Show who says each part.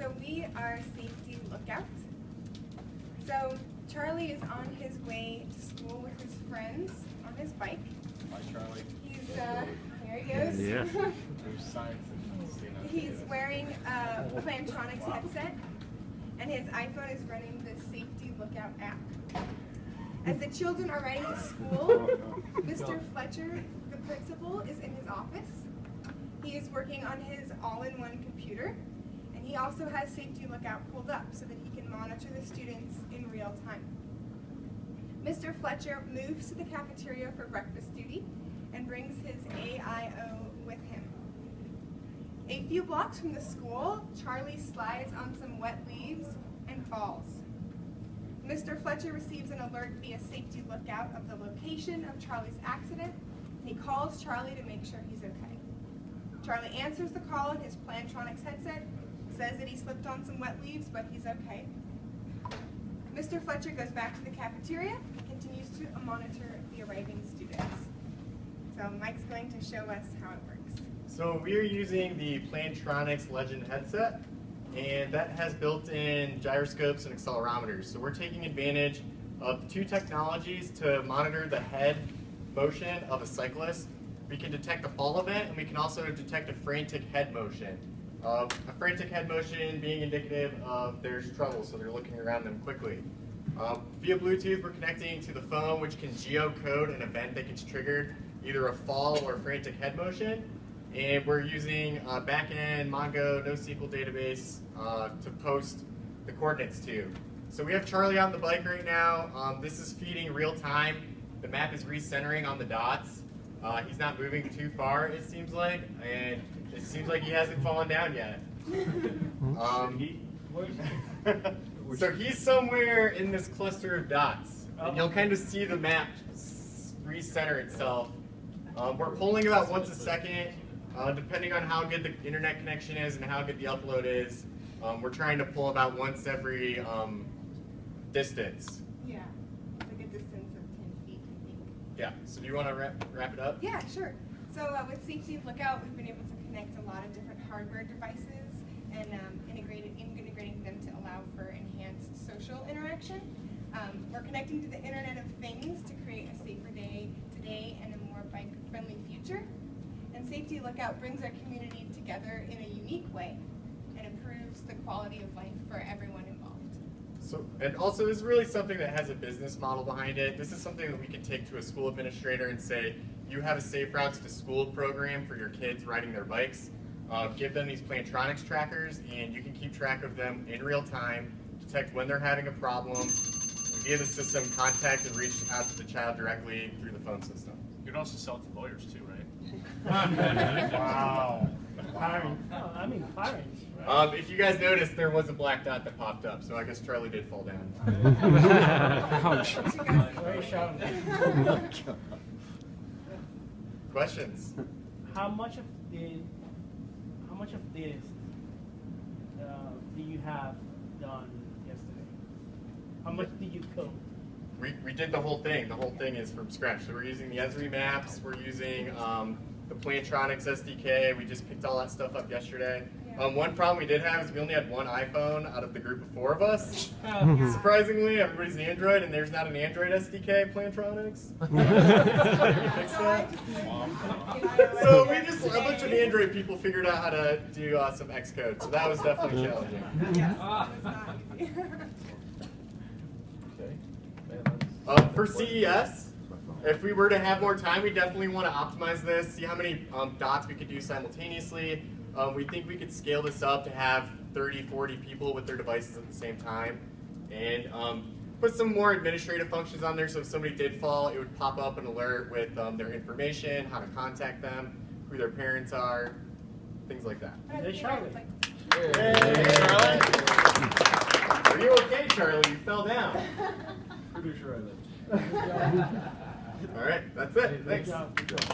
Speaker 1: So we are Safety Lookout. So Charlie is on his way to school with his friends on his bike.
Speaker 2: Hi, Charlie.
Speaker 1: He's, here he goes.
Speaker 3: Yeah.
Speaker 2: There's science and
Speaker 1: He's wearing a Plantronics headset, and his iPhone is running the Safety Lookout app. As the children are riding to school, Mr. Fletcher, the principal, is in his office. He is working on his all-in-one computer, and he also has Safety Lookout pulled up so that he can monitor the students in real time. Mr. Fletcher moves to the cafeteria for breakfast duty and brings his AIO with him. A few blocks from the school, Charlie slides on some wet leaves and falls. Mr. Fletcher receives an alert via Safety Lookout of the location of Charlie's accident, and he calls Charlie to make sure he's okay. Charlie answers the call in his Plantronics headset, says that he slipped on some wet leaves, but he's okay. Mr. Fletcher goes back to the cafeteria and continues to monitor the arriving students. So Mike's going to show us how it works.
Speaker 4: So we are using the Plantronics Legend headset, and that has built-in gyroscopes and accelerometers. So we're taking advantage of the two technologies to monitor the head motion of a cyclist. We can detect a fall event, and we can also detect a frantic head motion. A frantic head motion being indicative of there's trouble, so they're looking around them quickly. Via Bluetooth, we're connecting to the phone, which can geocode an event that gets triggered, either a fall or a frantic head motion. And we're using backend Mongo NoSQL database to post the coordinates to. So we have Charlie on the bike right now. This is feeding real time. The map is recentering on the dots. He's not moving too far, it seems like, and it seems like he hasn't fallen down yet. So he's somewhere in this cluster of dots, and you'll kind of see the map recenter itself. We're pulling about once a second, depending on how good the internet connection is and how good the upload is. We're trying to pull about once every distance.
Speaker 1: Yeah, it's like a distance of 10 feet, I think.
Speaker 4: Yeah, so do you want to wrap it up?
Speaker 1: Yeah, sure. So with Safety Lookout, we've been able to connect a lot of different hardware devices and integrating them to allow for enhanced social interaction. We're connecting to the Internet of Things to create a safer day today and a more bike-friendly future. And Safety Lookout brings our community together in a unique way and improves the quality of life for everyone involved.
Speaker 4: So, and also, this is really something that has a business model behind it. This is something that we can take to a school administrator and say, you have a Safe Routes to School program for your kids riding their bikes. Give them these Plantronics trackers, and you can keep track of them in real time, detect when they're having a problem, and via the system, contact and reach out to the child directly through the phone system.
Speaker 2: You can also sell it to lawyers too, right?
Speaker 4: Wow.
Speaker 5: Parents,
Speaker 4: right? If you guys noticed, there was a black dot that popped up, so I guess Charlie did fall down.
Speaker 3: Ouch.
Speaker 5: Very sharp.
Speaker 4: Questions?
Speaker 5: How much of this do you have done yesterday? How much did you code?
Speaker 4: We did the whole thing. The whole thing is from scratch. So we're using the Esri maps. We're using the Plantronics SDK. We just picked all that stuff up yesterday.
Speaker 1: Yeah.
Speaker 4: One problem we did have is we only had one iPhone out of the group of 4 of us.
Speaker 1: Yeah.
Speaker 4: Surprisingly, everybody's Android, and there's not an Android SDK Plantronics. So we just, a bunch of Android people figured out how to do some Xcode. So that was definitely challenging.
Speaker 1: Yes, it was not easy.
Speaker 4: For CES, if we were to have more time, we definitely want to optimize this, see how many dots we could do simultaneously. We think we could scale this up to have 30, 40 people with their devices at the same time, and put some more administrative functions on there, so if somebody did fall, it would pop up an alert with their information, how to contact them, who their parents are, things like that.
Speaker 5: Hey, Charlie.
Speaker 4: Hey, Charlie. Are you okay, Charlie? You fell down.
Speaker 2: Pretty sure I lived.
Speaker 4: All right, that's it. Thanks.
Speaker 5: Good job.